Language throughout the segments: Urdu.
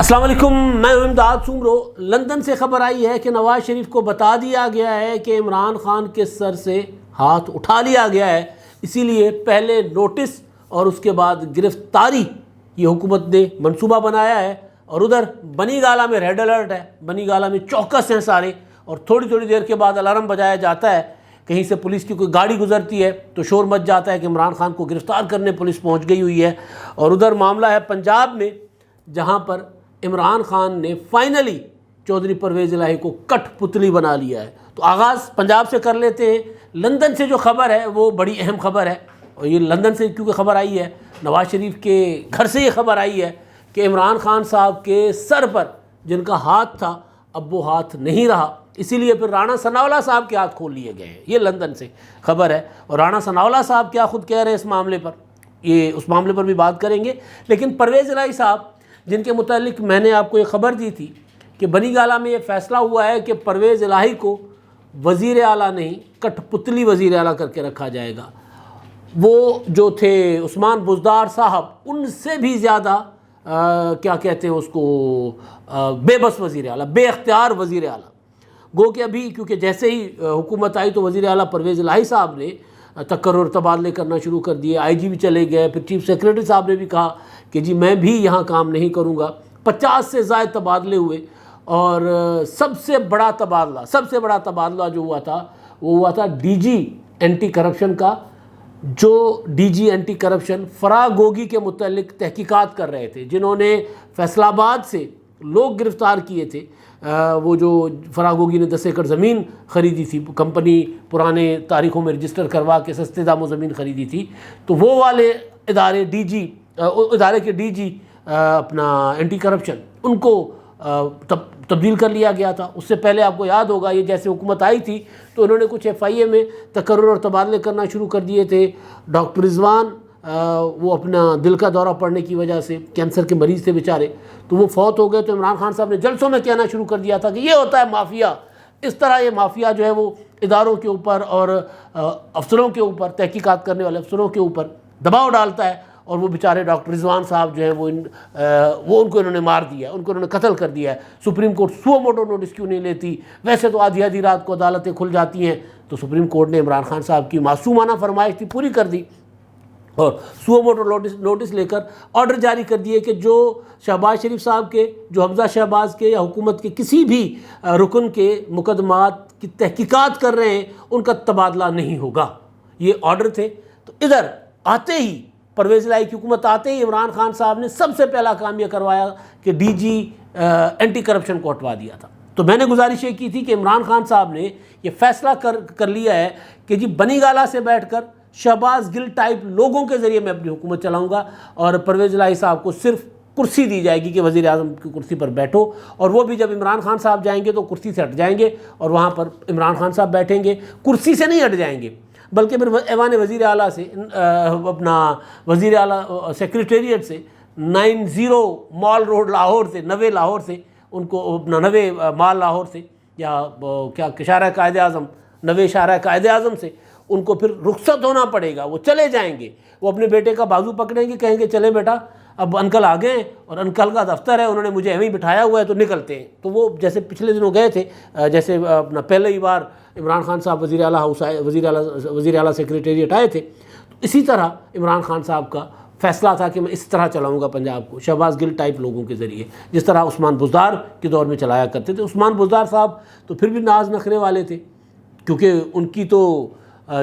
السلام علیکم، میں امداد سومرو۔ لندن سے خبر آئی ہے کہ نواز شریف کو بتا دیا گیا ہے کہ عمران خان کے سر سے ہاتھ اٹھا لیا گیا ہے، اسی لیے پہلے نوٹس اور اس کے بعد گرفتاری یہ حکومت نے منصوبہ بنایا ہے۔ اور ادھر بنی گالہ میں ریڈ الرٹ ہے، بنی گالہ میں چوکس ہیں سارے، اور تھوڑی دیر کے بعد الارم بجایا جاتا ہے، کہیں سے پولیس کی کوئی گاڑی گزرتی ہے تو شور مچ جاتا ہے کہ عمران خان کو گرفتار کرنے پولیس پہنچ گئی ہوئی ہے۔ اور ادھر معاملہ ہے پنجاب میں، جہاں پر عمران خان نے فائنلی چودھری پرویز الہی کو کٹ پتلی بنا لیا ہے۔ تو آغاز پنجاب سے کر لیتے ہیں۔ لندن سے جو خبر ہے وہ بڑی اہم خبر ہے، اور یہ لندن سے کیونکہ خبر آئی ہے، نواز شریف کے گھر سے یہ خبر آئی ہے کہ عمران خان صاحب کے سر پر جن کا ہاتھ تھا اب وہ ہاتھ نہیں رہا، اسی لیے پھر رانا ثناءاللہ صاحب کے ہاتھ کھول لیے گئے ہیں۔ یہ لندن سے خبر ہے، اور رانا ثناءاللہ صاحب کیا خود کہہ رہے ہیں اس معاملے پر، یہ اس معاملے پر بھی بات کریں گے۔ لیکن پرویز الہی صاحب جن کے متعلق میں نے آپ کو یہ خبر دی تھی کہ بنی گالہ میں یہ فیصلہ ہوا ہے کہ پرویز الہی کو وزیر اعلیٰ نہیں کٹ پتلی وزیر اعلیٰ کر کے رکھا جائے گا، وہ جو تھے عثمان بزدار صاحب ان سے بھی زیادہ کیا کہتے ہیں اس کو، بے بس وزیر اعلیٰ، بے اختیار وزیر اعلیٰ۔ گو کہ ابھی کیونکہ جیسے ہی حکومت آئی تو وزیر اعلیٰ پرویز الہی صاحب نے تقرر تبادلے کرنا شروع کر دیے، آئی جی بھی چلے گئے، پھر چیف سیکریٹری صاحب نے بھی کہا کہ جی میں بھی یہاں کام نہیں کروں گا۔ 50 سے زائد تبادلے ہوئے، اور سب سے بڑا تبادلہ جو ہوا تھا وہ ہوا تھا ڈی جی اینٹی کرپشن کا، جو D G anti corruption Farah Gogi کے متعلق تحقیقات کر رہے تھے، جنہوں نے فیصل آباد سے لوگ گرفتار کیے تھے۔ وہ جو فراح گوگی نے 10 ایکڑ زمین خریدی تھی، کمپنی پرانے تاریخوں میں رجسٹر کروا کے سستے داموں زمین خریدی تھی، تو وہ والے ادارے کے ڈی جی اپنا اینٹی کرپشن ان کو تبدیل کر لیا گیا تھا۔ اس سے پہلے آپ کو یاد ہوگا یہ جیسے حکومت آئی تھی تو انہوں نے کچھ ایف آئی اے میں تقرر اور تبادلے کرنا شروع کر دیے تھے۔ ڈاکٹر رضوان وہ اپنا دل کا دورہ پڑنے کی وجہ سے کینسر کے مریض تھے بیچارے، تو وہ فوت ہو گئے، تو عمران خان صاحب نے جلسوں میں کہنا شروع کر دیا تھا کہ یہ ہوتا ہے مافیا۔ اس طرح یہ مافیا جو ہے وہ اداروں کے اوپر اور افسروں کے اوپر، تحقیقات کرنے والے افسروں کے اوپر دباؤ ڈالتا ہے، اور وہ بیچارے ڈاکٹر رضوان صاحب جو ہیں وہ ان کو انہوں نے مار دیا، ان کو انہوں نے قتل کر دیا ہے۔ Supreme court suo motu notice کیوں نہیں لیتی؟ ویسے تو آدھی رات کو عدالتیں کھل جاتی ہیں، تو سپریم کورٹ نے عمران خان صاحب کی معصومانہ فرمائش تھی پوری کر دی، اور سو موٹو نوٹس لے کر آرڈر جاری کر دیے کہ جو شہباز شریف صاحب کے، جو حمزہ شہباز کے یا حکومت کے کسی بھی رکن کے مقدمات کی تحقیقات کر رہے ہیں ان کا تبادلہ نہیں ہوگا، یہ آرڈر تھے۔ تو ادھر آتے ہی پرویز الہی کی حکومت آتے ہی عمران خان صاحب نے سب سے پہلا کام یہ کروایا کہ ڈی جی اینٹی کرپشن کو ہٹوا دیا تھا۔ تو میں نے گزارش یہ کی تھی کہ عمران خان صاحب نے یہ فیصلہ کر لیا ہے کہ جی بنی گالہ سے بیٹھ کر شہباز گل ٹائپ لوگوں کے ذریعے میں اپنی حکومت چلاؤں گا، اور پرویز الہی صاحب کو صرف کرسی دی جائے گی کہ وزیر اعظم کی کرسی پر بیٹھو، اور وہ بھی جب عمران خان صاحب جائیں گے تو کرسی سے ہٹ جائیں گے اور وہاں پر عمران خان صاحب بیٹھیں گے۔ کرسی سے نہیں ہٹ جائیں گے بلکہ پھر ایوان وزیر اعلیٰ سے، اپنا وزیر اعلیٰ سیکریٹریٹ سے 90 مال روڈ لاہور سے، 90 لاہور سے ان کو، اپنا 90 مال لاہور سے، یا کیا شارع قائد اعظم، 90 شارع قائد اعظم سے ان کو پھر رخصت ہونا پڑے گا، وہ چلے جائیں گے، وہ اپنے بیٹے کا بازو پکڑیں گے، کہیں گے چلے بیٹا اب انکل آ گئے ہیں، اور انکل کا دفتر ہے، انہوں نے مجھے ایویں بٹھایا ہوا ہے تو نکلتے ہیں۔ تو وہ جیسے پچھلے دنوں گئے تھے، جیسے اپنا پہلے ہی بار عمران خان صاحب وزیر اعلیٰ سیکریٹریٹ آئے تھے، تو اسی طرح عمران خان صاحب کا فیصلہ تھا کہ میں اس طرح چلاؤں گا پنجاب کو، شہباز گل ٹائپ لوگوں کے ذریعے، جس طرح عثمان بزدار کے دور میں چلایا کرتے تھے۔ عثمان بزدار صاحب تو پھر بھی ناز نخرے والے تھے، کیونکہ ان کی تو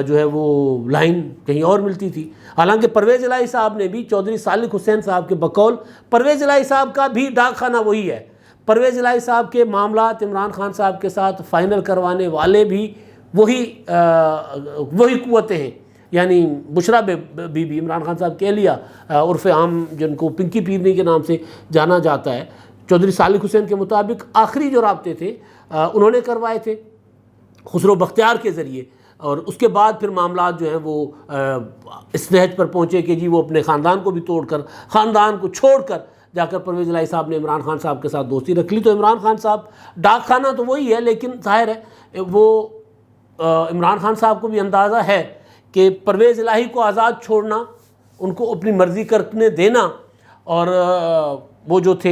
جو ہے وہ لائن کہیں اور ملتی تھی۔ حالانکہ پرویز الہی صاحب نے بھی چودھری صالح حسین صاحب کے بقول، پرویز الہی صاحب کا بھی ڈاک خانہ وہی ہے، پرویز الہی صاحب کے معاملات عمران خان صاحب کے ساتھ فائنل کروانے والے بھی وہی قوتیں ہیں، یعنی بشرا بی بی، عمران خان صاحب کے اہلیہ، عرف عام جن کو پنکی پیرنی کے نام سے جانا جاتا ہے، چودھری صالح حسین کے مطابق آخری جو رابطے تھے انہوں نے کروائے تھے خسرو بختیار کے ذریعے، اور اس کے بعد پھر معاملات جو ہیں وہ اس نہج پر پہنچے کہ جی وہ اپنے خاندان کو بھی توڑ کر، خاندان کو چھوڑ کر جا کر پرویز الہی صاحب نے عمران خان صاحب کے ساتھ دوستی رکھ لی۔ تو عمران خان صاحب ڈاک خانہ تو وہی ہے، لیکن ظاہر ہے وہ عمران خان صاحب کو بھی اندازہ ہے کہ پرویز الہی کو آزاد چھوڑنا، ان کو اپنی مرضی کرنے دینا، اور وہ جو تھے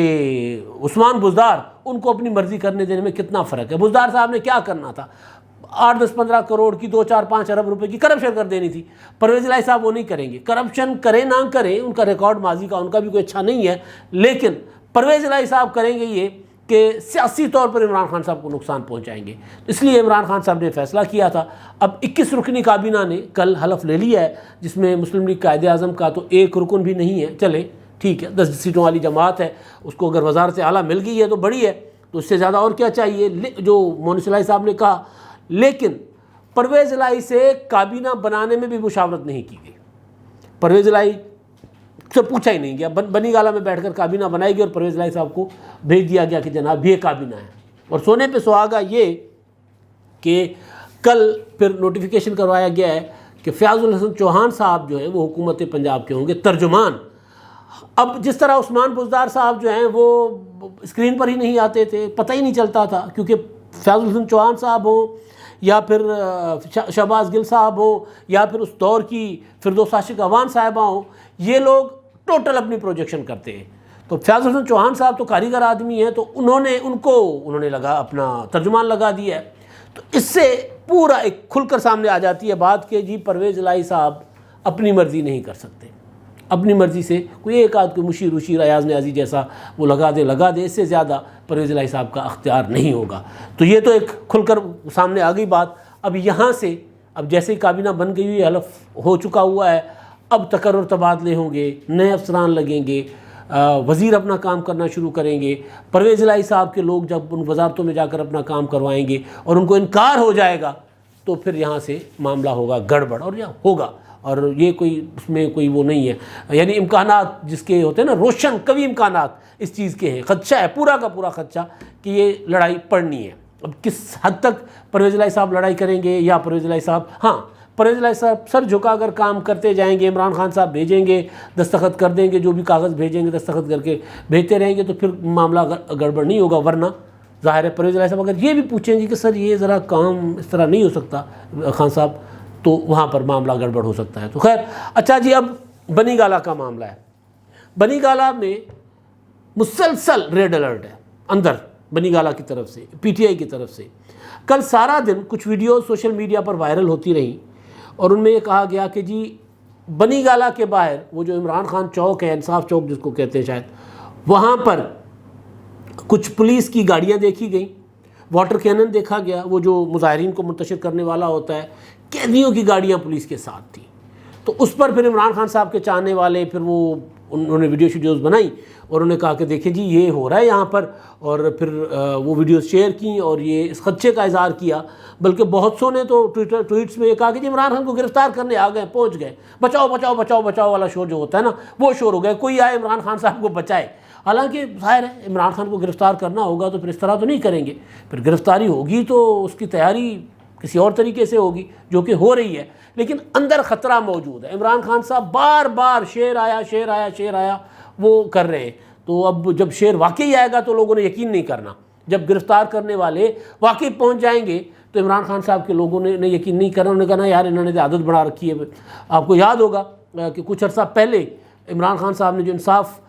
عثمان بزدار، ان کو اپنی مرضی کرنے دینے میں کتنا فرق ہے۔ بزدار صاحب نے کیا کرنا تھا، 8 10 15 کروڑ کی 2 4 5 ارب روپے کی کرپشن کر دینی تھی۔ پرویز الہی صاحب وہ نہیں کریں گے، کرپشن کریں نہ کریں، ان کا ریکارڈ ماضی کا ان کا بھی کوئی اچھا نہیں ہے، لیکن پرویز الہی صاحب کریں گے یہ کہ سیاسی طور پر عمران خان صاحب کو نقصان پہنچائیں گے۔ اس لیے عمران خان صاحب نے فیصلہ کیا تھا۔ اب 21 رکنی کابینہ نے کل حلف لے لیا ہے، جس میں مسلم لیگ قائد اعظم کا تو ایک رکن بھی نہیں ہے، چلے ٹھیک ہے، 10 سیٹوں والی جماعت ہے، اس کو اگر وزارت اعلیٰ مل گئی ہے تو بڑی ہے، تو اس سے زیادہ اور کیا چاہیے، جو مونس الہی صاحب نے کہا۔ لیکن پرویز الہی سے کابینہ بنانے میں بھی مشاورت نہیں کی گئی، پرویز الہی سے پوچھا ہی نہیں گیا، بنی گالہ میں بیٹھ کر کابینہ بنائی گئی اور پرویز الہی صاحب کو بھیج دیا گیا کہ جناب یہ کابینہ ہے۔ اور سونے پہ سہاگا یہ کہ کل پھر نوٹیفیکیشن کروایا گیا ہے کہ فیاض الحسن چوہان صاحب جو ہیں وہ حکومت پنجاب کے ہوں گے ترجمان۔ اب جس طرح عثمان بزدار صاحب جو ہیں وہ اسکرین پر ہی نہیں آتے تھے، پتہ ہی نہیں چلتا تھا، کیونکہ فیاض الحسن چوہان صاحب ہوں یا پھر شہباز گل صاحب ہوں یا پھر اس دور کی فردوس عاشق عوان صاحبہ ہوں، یہ لوگ ٹوٹل اپنی پروجیکشن کرتے ہیں۔ تو فیاض الحسن چوہان صاحب تو کاریگر آدمی ہیں، تو انہوں نے لگا اپنا ترجمان لگا دیا ہے۔ تو اس سے پورا ایک کھل کر سامنے آ جاتی ہے بات کہ جی پرویز الہی صاحب اپنی مرضی نہیں کر سکتے، اپنی مرضی سے کوئی ایک آدھ کوئی مشیر ایاز نیازی جیسا وہ لگا دے، اس سے زیادہ پرویز الہی صاحب کا اختیار نہیں ہوگا۔ تو یہ تو ایک کھل کر سامنے آ گئی بات۔ اب یہاں سے اب جیسے ہی کابینہ بن گئی ہوئی، حلف ہو چکا ہوا ہے، اب تقرر تبادلے ہوں گے، نئے افسران لگیں گے، وزیر اپنا کام کرنا شروع کریں گے، پرویز الہی صاحب کے لوگ جب ان وزارتوں میں جا کر اپنا کام کروائیں گے اور ان کو انکار ہو جائے گا تو پھر یہاں سے معاملہ ہوگا گڑبڑ، اور یہ ہوگا، اور یہ کوئی اس میں کوئی وہ نہیں ہے، یعنی امکانات جس کے ہوتے ہیں نا، روشن قوی امکانات اس چیز کے ہیں، خدشہ ہے پورا کا پورا خدشہ کہ یہ لڑائی پڑنی ہے۔ اب کس حد تک پرویز الہی صاحب لڑائی کریں گے، یا پرویز الہی صاحب، ہاں پرویز الہی صاحب سر جھکا کر کام کرتے جائیں گے، عمران خان صاحب بھیجیں گے، دستخط کر دیں گے، جو بھی کاغذ بھیجیں گے دستخط کر کے بھیجتے رہیں گے، تو پھر معاملہ گڑبڑ نہیں ہوگا۔ ورنہ ظاہر ہے پرویز الہی صاحب اگر یہ بھی پوچھیں گے کہ سر یہ ذرا کام اس طرح نہیں ہو سکتا خان صاحب، تو وہاں پر معاملہ گڑبڑ ہو سکتا ہے۔ تو خیر، اچھا جی، اب بنی گالہ کا معاملہ ہے۔ بنی گالہ میں مسلسل ریڈ الرٹ ہے اندر بنی گالہ کی طرف سے، پی ٹی آئی کی طرف سے۔ کل سارا دن کچھ ویڈیوز سوشل میڈیا پر وائرل ہوتی رہیں، اور ان میں یہ کہا گیا کہ جی بنی گالہ کے باہر وہ جو عمران خان چوک ہے، انصاف چوک جس کو کہتے ہیں شاید، وہاں پر کچھ پولیس کی گاڑیاں دیکھی گئیں، واٹر کینن دیکھا گیا، وہ جو مظاہرین کو منتشر کرنے والا ہوتا ہے، قیدیوں کی گاڑیاں پولیس کے ساتھ تھیں۔ تو اس پر پھر عمران خان صاحب کے چاہنے والے پھر انہوں نے ویڈیوز بنائی اور انہوں نے کہا کہ دیکھیں جی یہ ہو رہا ہے یہاں پر، اور پھر وہ ویڈیوز شیئر کیں اور یہ اس خدشے کا اظہار کیا۔ بلکہ بہت سو نے تو ٹویٹس میں یہ کہا کہ جی عمران خان کو گرفتار کرنے آ گئے، پہنچ گئے، بچاؤ بچاؤ بچاؤ بچاؤ والا شور جو ہوتا ہے نا، وہ شور ہو گیا، کوئی آئے عمران خان صاحب کو بچائے۔ حالانکہ ظاہر ہے عمران خان کو گرفتار کرنا ہوگا تو پھر اس طرح تو نہیں کریں گے، پھر گرفتاری ہوگی تو اس کی تیاری کسی اور طریقے سے ہوگی، جو کہ ہو رہی ہے، لیکن اندر خطرہ موجود ہے۔ عمران خان صاحب بار بار شیر آیا وہ کر رہے ہیں، تو اب جب شیر واقعی آئے گا تو لوگوں نے یقین نہیں کرنا، جب گرفتار کرنے والے واقعی پہنچ جائیں گے تو عمران خان صاحب کے لوگوں نے یقین نہیں کرنا، انہوں نے کہا نا یار انہوں نے عادت بنا رکھی ہے۔ آپ کو یاد ہوگا کہ کچھ عرصہ پہلے عمران خان صاحب نے جو انصاف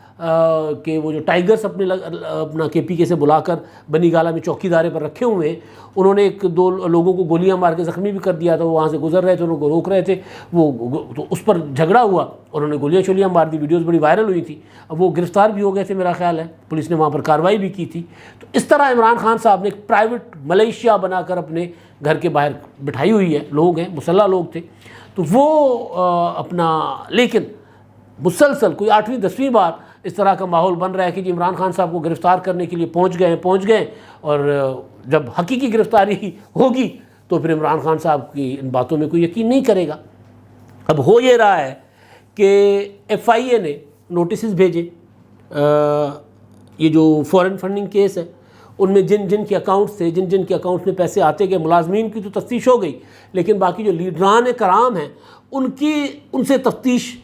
کہ وہ جو ٹائیگرز اپنا کے پی کے سے بلا کر بنی گالہ میں چوکی دارے پر رکھے ہوئے ہیں، انہوں نے 2 لوگوں کو گولیاں مار کے زخمی بھی کر دیا تھا، وہ وہاں سے گزر رہے تھے، انہوں کو روک رہے تھے، تو اس پر جھگڑا ہوا، انہوں نے گولیاں مار دی، ویڈیوز بڑی وائرل ہوئی تھی، اب وہ گرفتار بھی ہو گئے تھے میرا خیال ہے، پولیس نے وہاں پر کارروائی بھی کی تھی۔ تو اس طرح عمران خان صاحب نے ایک پرائیویٹ ملیشیا بنا کر اپنے گھر کے باہر بٹھائی ہوئی ہے، لوگ ہیں، مسلح لوگ تھے، تو وہ اپنا، لیکن مسلسل کوئی 8ویں 10ویں بار اس طرح کا ماحول بن رہا ہے کہ جی عمران خان صاحب کو گرفتار کرنے کے لیے پہنچ گئے، اور جب حقیقی گرفتاری ہوگی تو پھر عمران خان صاحب کی ان باتوں میں کوئی یقین نہیں کرے گا۔ اب ہو یہ رہا ہے کہ ایف آئی اے نے نوٹسز بھیجے، یہ جو فورن فنڈنگ کیس ہے ان میں جن کے اکاؤنٹس تھے، جن کے اکاؤنٹس میں پیسے آتے گئے، ملازمین کی تو تفتیش ہو گئی، لیکن باقی جو لیڈران کرام ہیں ان سے تفتیش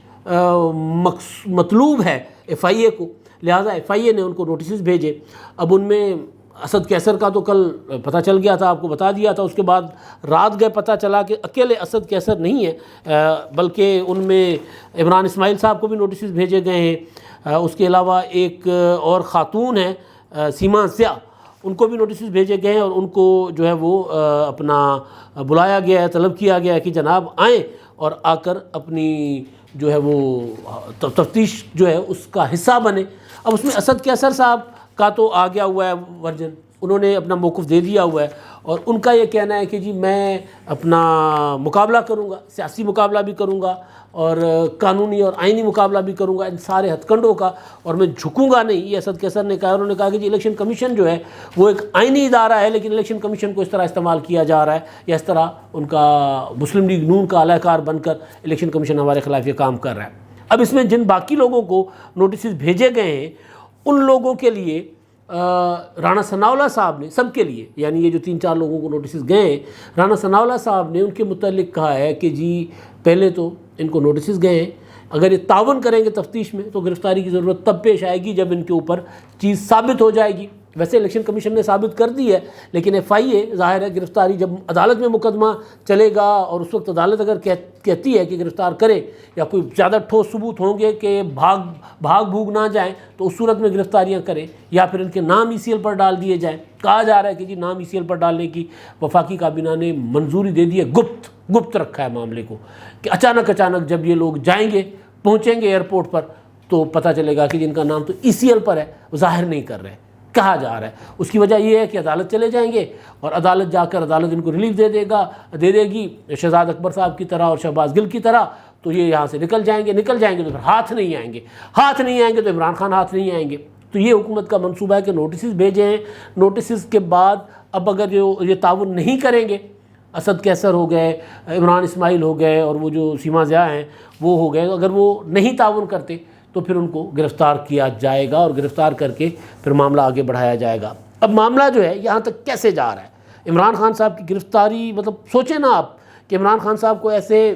مطلوب ہے ایف آئی اے کو، لہٰذا ایف آئی اے نے ان کو نوٹسز بھیجے۔ اب ان میں اسد کیسر کا تو کل پتہ چل گیا تھا، آپ کو بتا دیا تھا. اس کے بعد رات گئے پتہ چلا کہ اکیلے اسد کیسر نہیں ہے، بلکہ ان میں عمران اسماعیل صاحب کو بھی نوٹسز بھیجے گئے ہیں. اس کے علاوہ ایک اور خاتون ہے سیما ضیاء، ان کو بھی نوٹسز بھیجے گئے ہیں، اور ان کو جو ہے وہ اپنا بلایا گیا ہے، طلب کیا گیا ہے کہ جناب آئیں اور آ کر اپنی جو ہے وہ تفتیش جو ہے اس کا حصہ بنے. اب اس میں اسد کیسر صاحب کا تو آ گیا ہوا ہے ورژن، انہوں نے اپنا موقف دے دیا ہوا ہے، اور ان کا یہ کہنا ہے کہ جی میں اپنا مقابلہ کروں گا، سیاسی مقابلہ بھی کروں گا اور قانونی اور آئینی مقابلہ بھی کروں گا ان سارے ہتھ کنڈوں کا، اور میں جھکوں گا نہیں. یہ اسد کیسر نے کہا. انہوں نے کہا کہ جی الیکشن کمیشن جو ہے وہ ایک آئینی ادارہ ہے، لیکن الیکشن کمیشن کو اس طرح استعمال کیا جا رہا ہے، یا اس طرح ان کا مسلم لیگ نون کا اعلی کار بن کر الیکشن کمیشن ہمارے خلاف یہ کام کر رہا ہے. اب اس میں جن باقی لوگوں کو نوٹسز بھیجے گئے ہیں ان لوگوں کے لیے رانا ثناءاللہ صاحب نے، سب کے لیے، یعنی یہ جو 3-4 لوگوں کو نوٹسز گئے ہیں، رانا ثناءاللہ صاحب نے ان کے متعلق کہا ہے کہ جی پہلے تو ان کو نوٹسز گئے ہیں، اگر یہ تعاون کریں گے تفتیش میں تو گرفتاری کی ضرورت تب پیش آئے گی جب ان کے اوپر چیز ثابت ہو جائے گی. ویسے الیکشن کمیشن نے ثابت کر دی ہے، لیکن FIA ظاہر ہے گرفتاری جب عدالت میں مقدمہ چلے گا اور اس وقت عدالت اگر کہتی ہے کہ گرفتار کرے یا کوئی زیادہ ٹھوس ثبوت ہوں گے کہ بھاگ بھوگ نہ جائیں تو اس صورت میں گرفتاریاں کریں، یا پھر ان کے نام ECL پر ڈال دیے جائیں. کہا جا رہا ہے کہ جی نام ECL پر ڈالنے کی وفاقی کابینہ نے منظوری دے دی ہے، گپت رکھا ہے معاملے کو، کہ اچانک جب یہ لوگ جائیں گے، پہنچیں گے ایئرپورٹ پر تو پتہ چلے گا کہ جن کا نام تو ECL پر ہے وہ ظاہر نہیں کر رہے، کہا جا رہا ہے. اس کی وجہ یہ ہے کہ عدالت چلے جائیں گے اور عدالت جا کر عدالت ان کو ریلیف دے دے گی شہزاد اکبر صاحب کی طرح اور شہباز گل کی طرح، تو یہ یہاں سے نکل جائیں گے تو پھر ہاتھ نہیں آئیں گے تو عمران خان ہاتھ نہیں آئیں گے. تو یہ حکومت کا منصوبہ ہے کہ نوٹسز بھیجیں ہیں، نوٹسز کے بعد اب اگر یہ تعاون نہیں کریں گے، اسد کیسر ہو گئے، عمران اسماعیل ہو گئے، اور وہ جو سیما ضیاء ہیں وہ ہو گئے، اگر وہ نہیں تعاون کرتے تو پھر ان کو گرفتار کیا جائے گا، اور گرفتار کر کے پھر معاملہ آگے بڑھایا جائے گا. اب معاملہ جو ہے یہاں تک کیسے جا رہا ہے، عمران خان صاحب کی گرفتاری، مطلب سوچیں نا آپ کہ عمران خان صاحب کو ایسے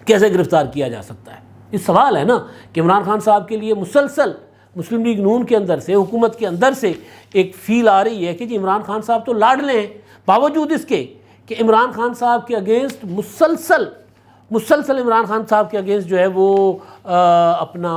کیسے گرفتار کیا جا سکتا ہے. یہ سوال ہے نا کہ عمران خان صاحب کے لیے مسلسل مسلم لیگ نون کے اندر سے، حکومت کے اندر سے ایک فیل آ رہی ہے کہ جی عمران خان صاحب تو لاڈلے ہیں، باوجود اس کے کہ عمران خان صاحب کے اگینسٹ مسلسل عمران خان صاحب کے اگینسٹ جو ہے وہ اپنا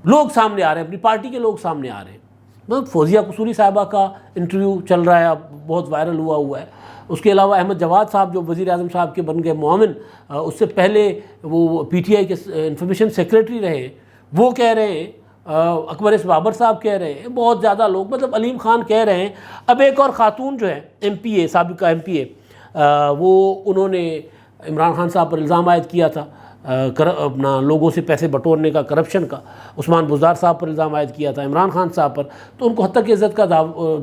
لوگ سامنے آ رہے ہیں، اپنی پارٹی کے لوگ سامنے آ رہے ہیں. فوزیہ قصوری صاحبہ کا انٹرویو چل رہا ہے، اب بہت وائرل ہوا ہے. اس کے علاوہ احمد جواد صاحب جو وزیر اعظم صاحب کے بن گئے معاون، اس سے پہلے وہ PTI کے انفارمیشن سیکریٹری رہے، وہ کہہ رہے ہیں، اکبر بابر صاحب کہہ رہے ہیں، بہت زیادہ لوگ، مطلب علیم خان کہہ رہے ہیں. اب ایک اور خاتون جو ہے MPA، سابقہ MPA، وہ انہوں نے عمران خان صاحب پر الزام عائد کیا تھا اپنا لوگوں سے پیسے بٹورنے کا، کرپشن کا. عثمان بزدار صاحب پر الزام عائد کیا تھا عمران خان صاحب پر، تو ان کو حد تک عزت کا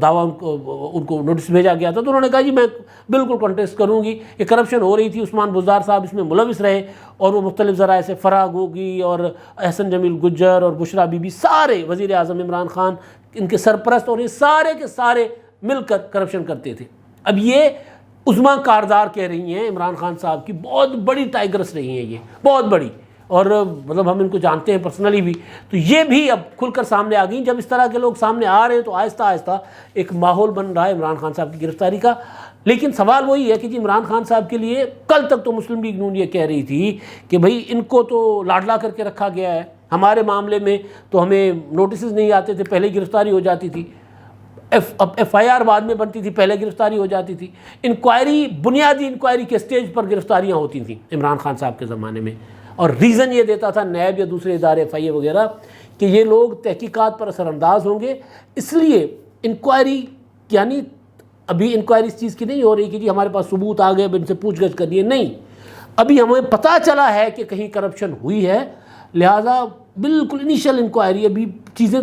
دعویٰ ان کو نوٹس بھیجا گیا تھا. تو انہوں نے کہا جی میں بالکل کنٹیسٹ کروں گی، یہ کرپشن ہو رہی تھی، عثمان بزدار صاحب اس میں ملوث رہے، اور وہ مختلف ذرائع سے فراغ ہوگی، اور احسن جمیل گجر اور بشرا بی بی، سارے وزیر اعظم عمران خان ان کے سرپرست، اور یہ سارے کے سارے مل کر کرپشن کرتے تھے. اب یہ عظمیٰ کاردار کہہ رہی ہیں عمران خان صاحب کی، بہت بڑی ٹائگرس رہی ہیں یہ، بہت بڑی، اور مطلب ہم ان کو جانتے ہیں پرسنلی بھی. تو یہ بھی اب کھل کر سامنے آ گئی. جب اس طرح کے لوگ سامنے آ رہے ہیں تو آہستہ ایک ماحول بن رہا ہے عمران خان صاحب کی گرفتاری کا. لیکن سوال وہی ہے کہ جی عمران خان صاحب کے لیے کل تک تو مسلم لیگ نون یہ کہہ رہی تھی کہ بھئی ان کو تو لاڈلا کر کے رکھا گیا ہے، ہمارے معاملے میں تو ہمیں نوٹسز نہیں آتے تھے، پہلے گرفتاری ہو جاتی تھی، اب FIR بعد میں بنتی تھی، پہلے گرفتاری ہو جاتی تھی. انکوائری، بنیادی انکوائری کے سٹیج پر گرفتاریاں ہوتی تھیں عمران خان صاحب کے زمانے میں، اور ریزن یہ دیتا تھا نیب یا دوسرے ادارے FIA وغیرہ کہ یہ لوگ تحقیقات پر اثر انداز ہوں گے، اس لیے انکوائری، یعنی ابھی انکوائری اس چیز کی نہیں ہو رہی کہ جی ہمارے پاس ثبوت آ گئے اب ان سے پوچھ گچھ کرنی ہے، نہیں، ابھی ہمیں پتہ چلا ہے کہ کہیں کرپشن ہوئی ہے، لہٰذا بالکل انیشل انکوائری، ابھی چیزیں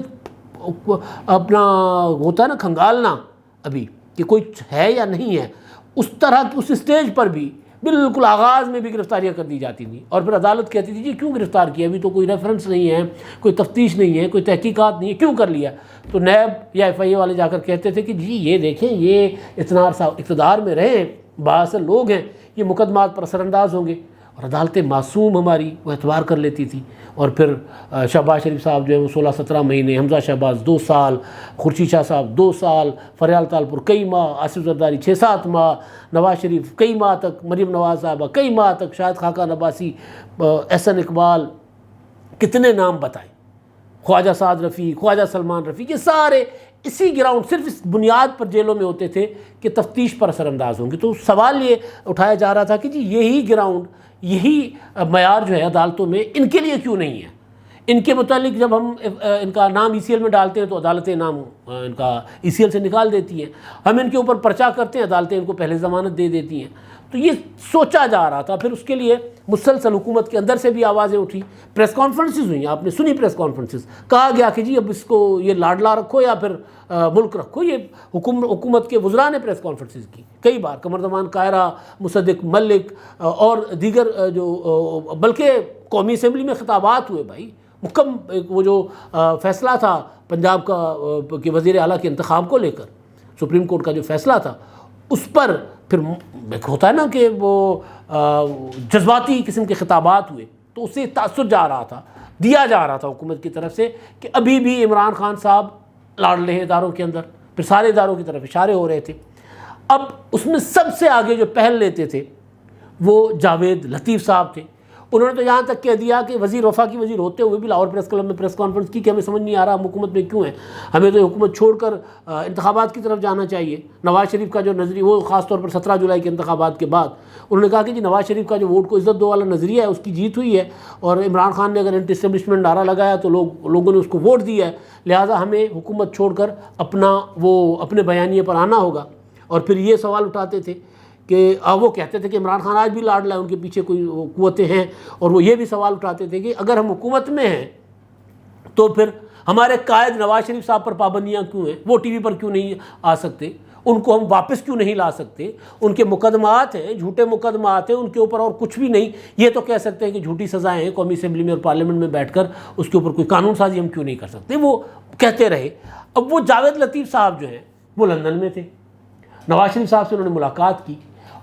اپنا ہوتا ہے نا کھنگالنا ابھی کہ کوئی ہے یا نہیں ہے، اس طرح اس سٹیج پر بھی بالکل آغاز میں بھی گرفتاریاں کر دی جاتی تھیں، اور پھر عدالت کہتی تھی جی کیوں گرفتار کیا، ابھی تو کوئی ریفرنس نہیں ہے، کوئی تفتیش نہیں ہے، کوئی تحقیقات نہیں ہے، کیوں کر لیا. تو نیب یا FIA والے جا کر کہتے تھے کہ جی یہ دیکھیں یہ اتنا عرصہ اقتدار میں رہے، بااثر لوگ ہیں، یہ مقدمات پر اثر انداز ہوں گے. اور عدالتیں معصوم ہماری وہ اعتبار کر لیتی تھی. اور پھر شہباز شریف صاحب جو ہے وہ 16-17 مہینے، حمزہ شہباز 2 سال، خورشید شاہ صاحب 2 سال، فریال طالپور کئی ماہ، آصف زرداری 6-7 ماہ، نواز شریف کئی ماہ تک، مریم نواز صاحبہ کئی ماہ تک، شاہد خاقان عباسی، احسن اقبال، کتنے نام بتائیں، خواجہ سعد رفیق، خواجہ سلمان رفیق، یہ سارے اسی گراؤنڈ، صرف اس بنیاد پر جیلوں میں ہوتے تھے کہ تفتیش پر اثر انداز ہوں گے. تو سوال یہ اٹھایا جا رہا تھا کہ جی یہی گراؤنڈ، یہی معیار جو ہے عدالتوں میں، ان کے لیے کیوں نہیں ہے؟ ان کے متعلق جب ہم ان کا نام ECL میں ڈالتے ہیں تو عدالتیں نام ان کا ECL سے نکال دیتی ہیں. ہم ان کے اوپر پرچہ کرتے ہیں، عدالتیں ان کو پہلے ضمانت دے دیتی ہیں. تو یہ سوچا جا رہا تھا. پھر اس کے لیے مسلسل حکومت کے اندر سے بھی آوازیں اٹھی، پریس کانفرنسز ہوئیں، آپ نے سنی پریس کانفرنسز، کہا گیا کہ جی اب اس کو یہ لاڈلا رکھو یا پھر ملک رکھو. یہ حکومت کے وزراء نے پریس کانفرنسز کی کئی بار، قمرزمان قاہرہ، مصدق ملک اور دیگر جو، بلکہ قومی اسمبلی میں خطابات ہوئے بھائی. وہ جو فیصلہ تھا پنجاب کا کہ وزیر اعلیٰ کے انتخاب کو لے کر سپریم کورٹ کا جو فیصلہ تھا، اس پر پھر ہوتا ہے نا کہ وہ جذباتی قسم کے خطابات ہوئے. تو اس سے تاثر دیا جا رہا تھا حکومت کی طرف سے کہ ابھی بھی عمران خان صاحب لاڑ رہے ہیں اداروں کے اندر. پھر سارے اداروں کی طرف اشارے ہو رہے تھے. اب اس میں سب سے آگے جو پہل لیتے تھے وہ جاوید لطیف صاحب تھے. انہوں نے تو یہاں تک کہہ دیا کہ وزیر وفاق وزیر ہوتے ہوئے بھی لاہور پریس کلب میں پریس کانفرنس کی کہ ہمیں سمجھ نہیں آ رہا ہم حکومت میں کیوں ہیں، ہمیں تو حکومت چھوڑ کر انتخابات کی طرف جانا چاہیے. نواز شریف کا جو نظریہ، وہ خاص طور پر 17 جولائی کے انتخابات کے بعد انہوں نے کہا کہ جی نواز شریف کا جو ووٹ کو عزت دو والا نظریہ ہے اس کی جیت ہوئی ہے، اور عمران خان نے اگر اینٹی اسٹیبلشمنٹ نعرہ لگایا تو لوگوں نے اس کو ووٹ دیا ہے، لہٰذا ہمیں حکومت چھوڑ کر اپنے بیانیے پر آنا ہوگا. اور پھر یہ سوال اٹھاتے تھے کہ وہ کہتے تھے کہ عمران خان آج بھی لاڈلا ہے، ان کے پیچھے کوئی قوتیں ہیں. اور وہ یہ بھی سوال اٹھاتے تھے کہ اگر ہم حکومت میں ہیں تو پھر ہمارے قائد نواز شریف صاحب پر پابندیاں کیوں ہیں، وہ ٹی وی پر کیوں نہیں آ سکتے، ان کو ہم واپس کیوں نہیں لا سکتے، ان کے مقدمات ہیں، جھوٹے مقدمات ہیں، ان کے اوپر اور کچھ بھی نہیں. یہ تو کہہ سکتے ہیں کہ جھوٹی سزائیں ہیں، قومی اسمبلی میں اور پارلیمنٹ میں بیٹھ کر اس کے اوپر کوئی قانون سازی ہم کیوں نہیں کر سکتے، وہ کہتے رہے. اب وہ جاوید لطیف صاحب جو ہیں وہ لندن میں تھے، نواز شریف صاحب سے انہوں نے ملاقات کی،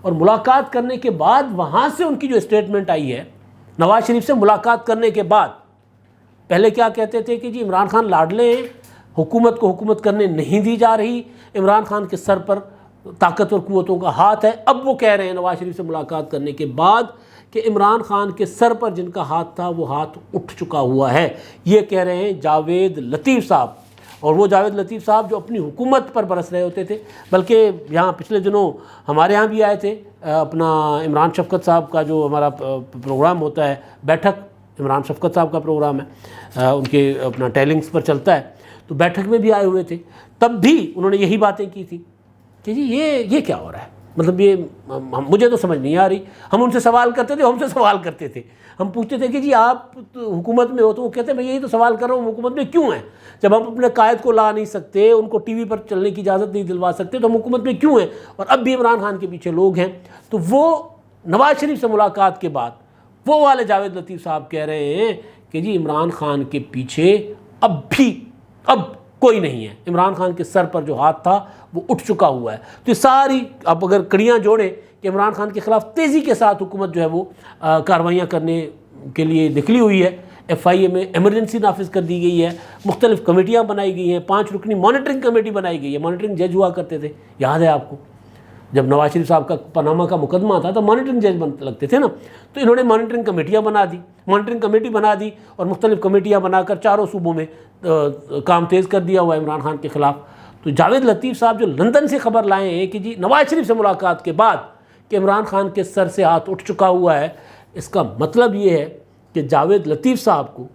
اور ملاقات کرنے کے بعد وہاں سے ان کی جو اسٹیٹمنٹ آئی ہے، نواز شریف سے ملاقات کرنے کے بعد پہلے کیا کہتے تھے کہ جی عمران خان لاڈلے ہیں، حکومت کو حکومت کرنے نہیں دی جا رہی، عمران خان کے سر پر طاقتور قوتوں کا ہاتھ ہے. اب وہ کہہ رہے ہیں نواز شریف سے ملاقات کرنے کے بعد کہ عمران خان کے سر پر جن کا ہاتھ تھا وہ ہاتھ اٹھ چکا ہوا ہے. یہ کہہ رہے ہیں جاوید لطیف صاحب. اور وہ جاوید لطیف صاحب جو اپنی حکومت پر برس رہے ہوتے تھے، بلکہ یہاں پچھلے دنوں ہمارے ہاں بھی آئے تھے، اپنا عمران شفقت صاحب کا جو ہمارا پروگرام ہوتا ہے، بیٹھک عمران شفقت صاحب کا پروگرام ہے، ان کے اپنا ٹیلنگز پر چلتا ہے، تو بیٹھک میں بھی آئے ہوئے تھے. تب بھی انہوں نے یہی باتیں کی تھی کہ جی یہ کیا ہو رہا ہے، مطلب یہ مجھے تو سمجھ نہیں آ رہی. ہم ان سے سوال کرتے تھے، ہم سے سوال کرتے تھے، ہم پوچھتے تھے کہ جی آپ حکومت میں ہو، تو وہ کہتے ہیں میں یہی تو سوال کر رہا ہوں حکومت میں کیوں ہیں، جب ہم اپنے قائد کو لا نہیں سکتے، ان کو ٹی وی پر چلنے کی اجازت نہیں دلوا سکتے، تو ہم حکومت میں کیوں ہیں. اور اب بھی عمران خان کے پیچھے لوگ ہیں. تو وہ نواز شریف سے ملاقات کے بعد وہ والے جاوید لطیف صاحب کہہ رہے ہیں کہ جی عمران خان کے پیچھے اب کوئی نہیں ہے، عمران خان کے سر پر جو ہاتھ تھا وہ اٹھ چکا ہوا ہے. تو یہ ساری آپ اگر کڑیاں جوڑیں کہ عمران خان کے خلاف تیزی کے ساتھ حکومت جو ہے وہ کارروائیاں کرنے کے لیے نکلی ہوئی ہے. FIA میں ایمرجنسی نافذ کر دی گئی ہے، مختلف کمیٹیاں بنائی گئی ہیں، 5 رکنی مانیٹرنگ کمیٹی بنائی گئی ہے. مانیٹرنگ جج ہوا کرتے تھے، یاد ہے آپ کو، جب نواز شریف صاحب کا پاناما کا مقدمہ تھا تو مانیٹرنگ جج لگتے تھے نا. تو انہوں نے مانیٹرنگ کمیٹیاں بنا دی اور مختلف کمیٹیاں بنا کر چاروں صوبوں میں کام تیز کر دیا ہوا ہے عمران خان کے خلاف. تو جاوید لطیف صاحب جو لندن سے خبر لائے ہیں کہ جی نواز شریف سے ملاقات کے بعد کہ عمران خان کے سر سے ہاتھ اٹھ چکا ہوا ہے، اس کا مطلب یہ ہے کہ جاوید لطیف صاحب کو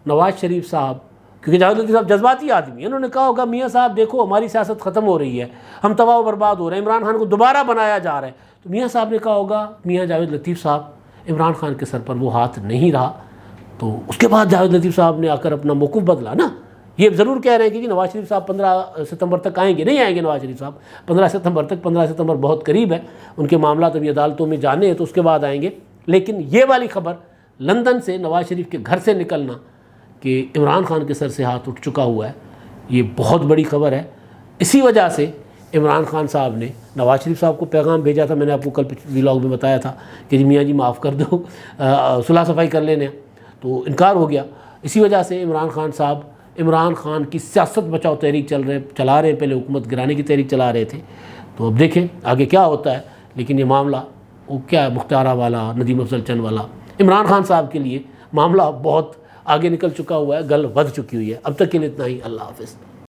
نواز شریف صاحب، کیونکہ جاوید لطیف صاحب جذباتی آدمی ہیں، انہوں نے کہا ہوگا میاں صاحب دیکھو ہماری سیاست ختم ہو رہی ہے، ہم تباہ و برباد ہو رہے ہیں، عمران خان کو دوبارہ بنایا جا رہا ہے. تو میاں صاحب نے کہا ہوگا، میاں جاوید لطیف صاحب عمران خان کے سر پر وہ ہاتھ نہیں رہا. تو اس کے بعد جاوید لطیف صاحب نے آ کر اپنا موقف بدلا نا. یہ ضرور کہہ رہے ہیں کہ جی نواز شریف صاحب 15 ستمبر تک آئیں گے، نہیں آئیں گے نواز شریف صاحب 15 ستمبر تک. 15 ستمبر بہت قریب ہے، ان کے معاملات ابھی عدالتوں میں جانے ہیں تو اس کے بعد آئیں گے. لیکن یہ والی خبر لندن سے نواز شریف کے گھر سے نکلنا کہ عمران خان کے سر سے ہاتھ اٹھ چکا ہوا ہے، یہ بہت بڑی خبر ہے. اسی وجہ سے عمران خان صاحب نے نواز شریف صاحب کو پیغام بھیجا تھا، میں نے آپ کو کل ولاگ میں بتایا تھا کہ جی میاں جی معاف کر دو، صلح صفائی کر لینے، تو انکار ہو گیا۔ اسی وجہ سے عمران خان صاحب عمران خان کی سیاست بچاؤ تحریک چلا رہے ہیں، پہلے حکومت گرانے کی تحریک چلا رہے تھے، تو اب دیکھیں آگے کیا ہوتا ہے۔ لیکن یہ معاملہ وہ کیا مختار والا، ندیم افضل چند والا، عمران خان صاحب کے لیے معاملہ بہت آگے نکل چکا ہوا ہے، گل بڑھ چکی ہوئی ہے۔ اب تک کے لیے اتنا ہی، اللہ حافظ۔